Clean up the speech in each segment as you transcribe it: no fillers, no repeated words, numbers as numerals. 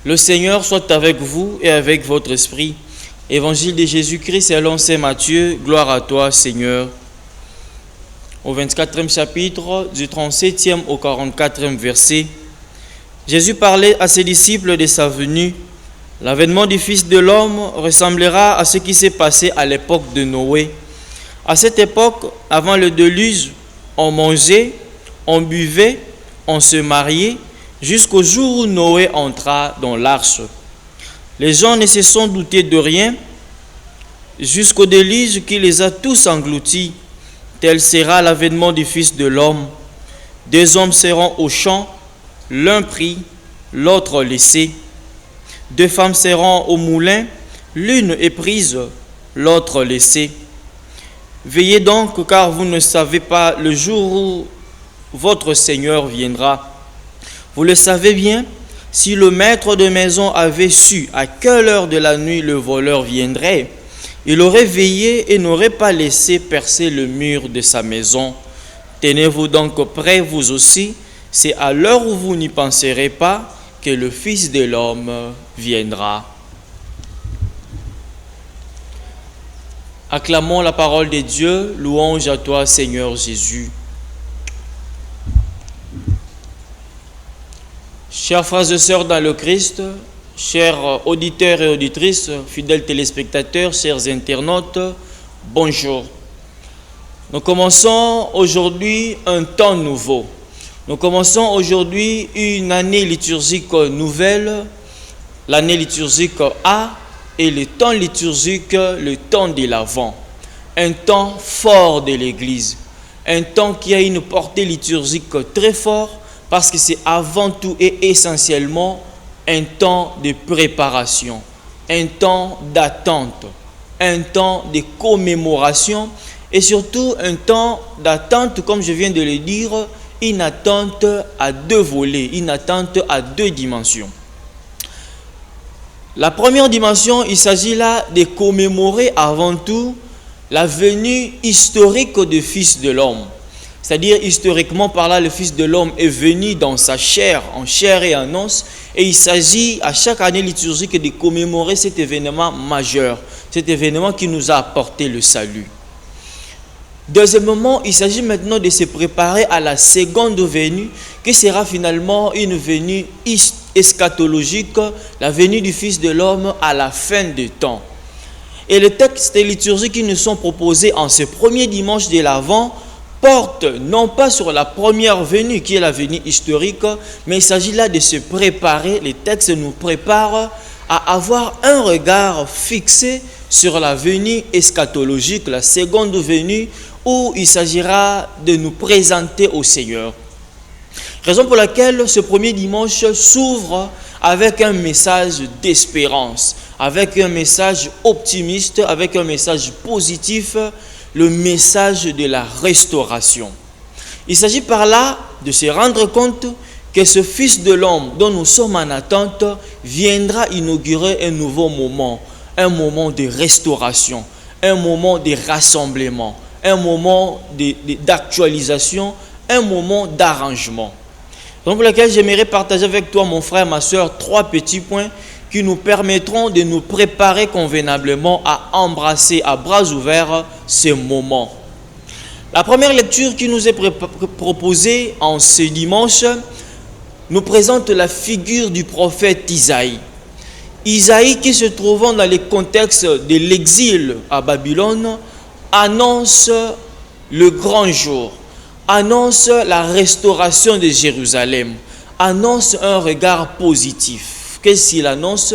Le Seigneur soit avec vous et avec votre esprit. Évangile de Jésus-Christ selon saint Matthieu. Gloire à toi, Seigneur. Au 24e chapitre, du 37e au 44e verset, Jésus parlait à ses disciples de sa venue. L'avènement du Fils de l'homme ressemblera à ce qui s'est passé à l'époque de Noé. À cette époque, avant le déluge, on mangeait, on buvait, on se mariait, jusqu'au jour où Noé entra dans l'arche. Les gens ne se sont doutés de rien, jusqu'au déluge qui les a tous engloutis. Tel sera l'avènement du Fils de l'homme. 2 hommes seront au champ, l'un pris, l'autre laissé. 2 femmes seront au moulin, l'une est prise, l'autre laissée. Veillez donc, car vous ne savez pas le jour où votre Seigneur viendra. Vous le savez bien, si le maître de maison avait su à quelle heure de la nuit le voleur viendrait, il aurait veillé et n'aurait pas laissé percer le mur de sa maison. Tenez-vous donc prêts, vous aussi, c'est à l'heure où vous n'y penserez pas que le Fils de l'homme viendra. Acclamons la parole de Dieu, louange à toi, Seigneur Jésus. Chers frères et sœurs dans le Christ, chers auditeurs et auditrices, fidèles téléspectateurs, chers internautes, bonjour. Nous commençons aujourd'hui un temps nouveau. Nous commençons aujourd'hui une année liturgique nouvelle, l'année liturgique A, et le temps liturgique, le temps de l'Avent. Un temps fort de l'Église, un temps qui a une portée liturgique très forte, parce que c'est avant tout et essentiellement un temps de préparation, un temps d'attente, un temps de commémoration et surtout un temps d'attente, comme je viens de le dire, une attente à 2 volets, une attente à 2 dimensions. La première dimension, il s'agit là de commémorer avant tout la venue historique du Fils de l'homme. C'est-à-dire, historiquement par là, le Fils de l'homme est venu dans sa chair, en chair et en os, et il s'agit à chaque année liturgique de commémorer cet événement majeur, cet événement qui nous a apporté le salut. Deuxièmement, il s'agit maintenant de se préparer à la seconde venue, qui sera finalement une venue eschatologique, la venue du Fils de l'homme à la fin du temps. Et les textes liturgiques qui nous sont proposés en ce premier dimanche de l'Avent porte non pas sur la première venue qui est la venue historique, mais il s'agit là de se préparer, les textes nous préparent à avoir un regard fixé sur la venue eschatologique, la seconde venue où il s'agira de nous présenter au Seigneur. Raison pour laquelle ce premier dimanche s'ouvre avec un message d'espérance, avec un message optimiste, avec un message positif, le message de la restauration. Il s'agit par là de se rendre compte que ce Fils de l'homme dont nous sommes en attente viendra inaugurer un nouveau moment, un moment de restauration, un moment de rassemblement, un moment d'actualisation, un moment d'arrangement. Donc pour lequel j'aimerais partager avec toi, mon frère, ma soeur, 3 petits points qui nous permettront de nous préparer convenablement à embrasser à bras ouverts ce moment. La première lecture qui nous est proposée en ce dimanche nous présente la figure du prophète Isaïe. Isaïe, qui se trouvant dans le contexte de l'exil à Babylone, annonce le grand jour, annonce la restauration de Jérusalem, annonce un regard positif. Qu'est-ce qu'il annonce?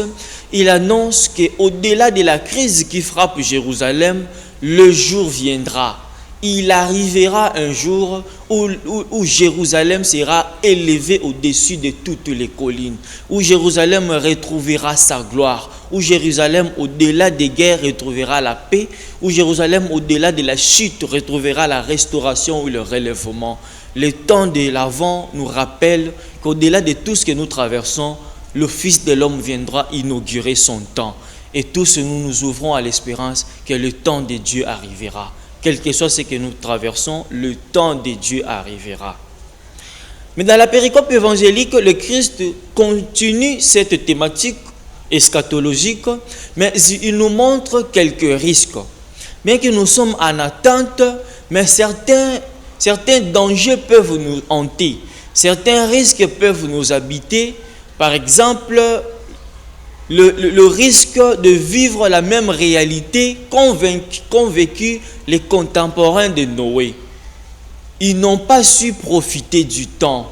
Il annonce qu'au-delà de la crise qui frappe Jérusalem, le jour viendra. Il arrivera un jour où Jérusalem sera élevée au-dessus de toutes les collines, où Jérusalem retrouvera sa gloire, où Jérusalem, au-delà des guerres, retrouvera la paix, où Jérusalem, au-delà de la chute, retrouvera la restauration ou le relèvement. Le temps de l'Avent nous rappelle qu'au-delà de tout ce que nous traversons, le Fils de l'homme viendra inaugurer son temps. Et tous nous nous ouvrons à l'espérance que le temps de Dieu arrivera. Quel que soit ce que nous traversons, le temps de Dieu arrivera. Mais dans la péricope évangélique, le Christ continue cette thématique eschatologique, mais il nous montre quelques risques. Bien que nous sommes en attente, mais certains dangers peuvent nous hanter, certains risques peuvent nous habiter. Par exemple, le risque de vivre la même réalité qu'ont vécu les contemporains de Noé. Ils n'ont pas su profiter du temps.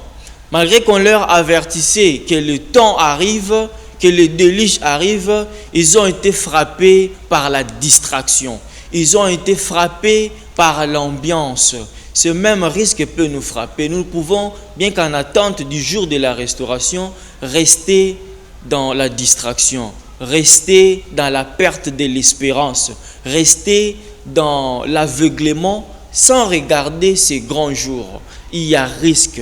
Malgré qu'on leur avertissait que le temps arrive, que le déluge arrive, ils ont été frappés par la distraction. Ils ont été frappés par l'ambiance. Ce même risque peut nous frapper. Nous pouvons, bien qu'en attente du jour de la restauration, rester dans la distraction, rester dans la perte de l'espérance, rester dans l'aveuglement sans regarder ces grands jours. Il y a risque.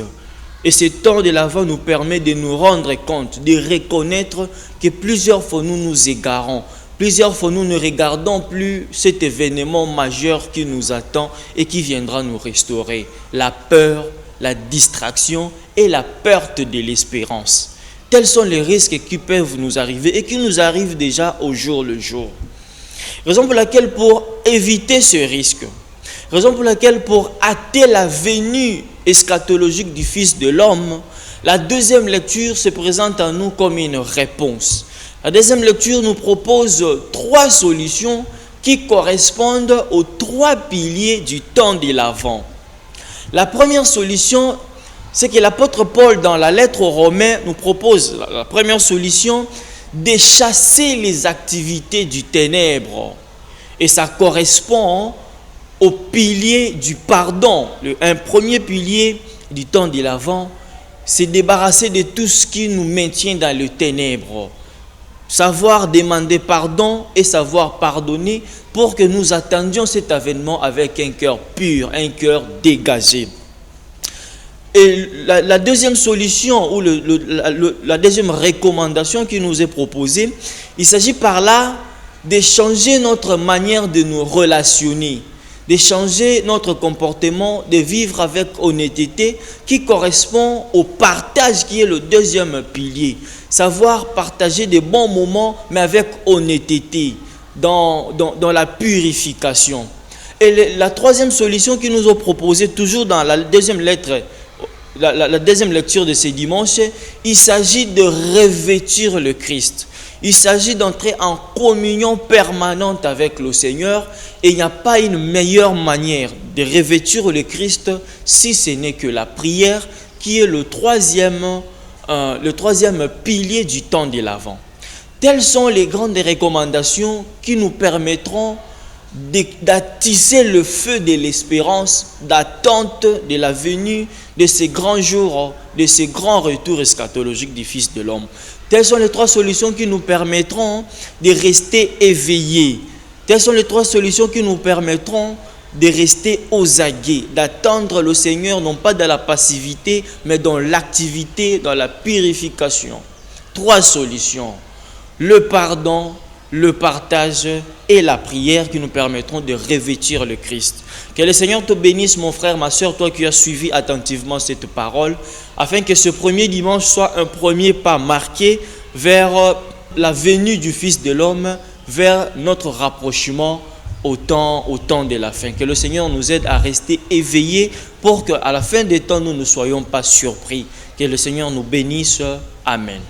Et ce temps de l'Avent nous permet de nous rendre compte, de reconnaître que plusieurs fois nous nous égarons. Plusieurs fois, nous ne regardons plus cet événement majeur qui nous attend et qui viendra nous restaurer. La peur, la distraction et la perte de l'espérance. Tels sont les risques qui peuvent nous arriver et qui nous arrivent déjà au jour le jour. Raison pour laquelle, pour éviter ce risque, raison pour laquelle, pour hâter la venue eschatologique du Fils de l'homme, la deuxième lecture se présente à nous comme une réponse. La deuxième lecture nous propose 3 solutions qui correspondent aux 3 piliers du temps de l'Avent. La première solution, c'est que l'apôtre Paul, dans la lettre aux Romains, nous propose la première solution de chasser les activités du ténèbre. Et ça correspond au pilier du pardon. Un premier pilier du temps de l'Avent, c'est débarrasser de tout ce qui nous maintient dans le ténèbre. Savoir demander pardon et savoir pardonner pour que nous attendions cet avènement avec un cœur pur, un cœur dégagé. Et la deuxième solution ou la deuxième recommandation qui nous est proposée, il s'agit par là de changer notre manière de nous relationner, de changer notre comportement, de vivre avec honnêteté qui correspond au partage qui est le deuxième pilier. Savoir partager des bons moments mais avec honnêteté, dans la purification. Et la troisième solution qui nous est proposée toujours dans la deuxième lettre, la deuxième lecture de ce dimanche, il s'agit de revêtir le Christ. Il s'agit d'entrer en communion permanente avec le Seigneur et il n'y a pas une meilleure manière de revêtir le Christ si ce n'est que la prière qui est le troisième pilier du temps de l'Avent. Telles sont les grandes recommandations qui nous permettront d'attiser le feu de l'espérance, d'attente de la venue de ces grands jours, de ces grands retours eschatologiques du Fils de l'homme. Telles sont les 3 solutions qui nous permettront de rester éveillés. Telles sont les 3 solutions qui nous permettront de rester aux aguets, d'attendre le Seigneur non pas dans la passivité, mais dans l'activité, dans la purification. 3 solutions. Le pardon, le partage et la prière qui nous permettront de revêtir le Christ. Que le Seigneur te bénisse, mon frère, ma soeur, toi qui as suivi attentivement cette parole, afin que ce premier dimanche soit un premier pas marqué vers la venue du Fils de l'homme, vers notre rapprochement au temps de la fin. Que le Seigneur nous aide à rester éveillés pour qu'à la fin des temps, nous ne soyons pas surpris. Que le Seigneur nous bénisse. Amen.